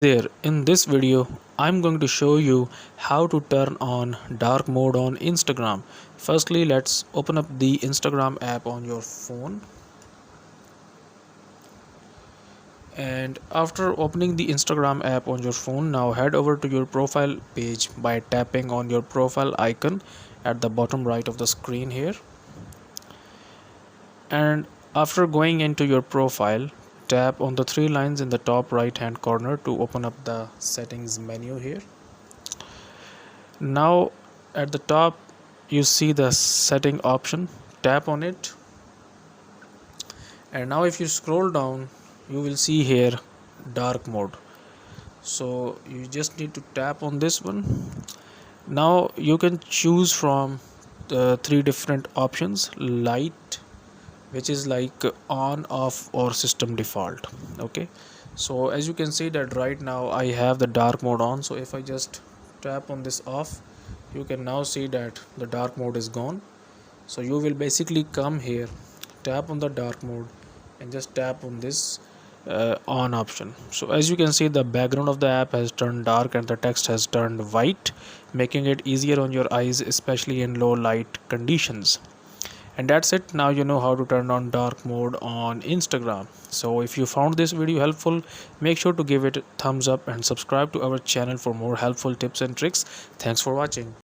There, in this video, I'm going to show you how to turn on dark mode on Instagram. Firstly, let's open up the Instagram app on your phone. And after opening the Instagram app on your phone, now head over to your profile page by tapping on your profile icon at the bottom right of the screen here. And after going into your profile, tap on the three lines in the top right hand corner to open up the settings menu here. Now at the top you see the setting option, tap on it, and now if you scroll down you will see here dark mode. So you just need to tap on this one. Now you can choose from the three different options: light, which is like on, off, or system default. Okay, so as you can see that right now I have the dark mode on. So if I just tap on this off, you can now see that the dark mode is gone. So you will basically come here, tap on the dark mode, and just tap on this on option. So as you can see, the background of the app has turned dark and the text has turned white, making it easier on your eyes, especially in low light conditions. And that's it. Now you know how to turn on dark mode on Instagram. So if you found this video helpful, make sure to give it a thumbs up and subscribe to our channel for more helpful tips and tricks. Thanks for watching.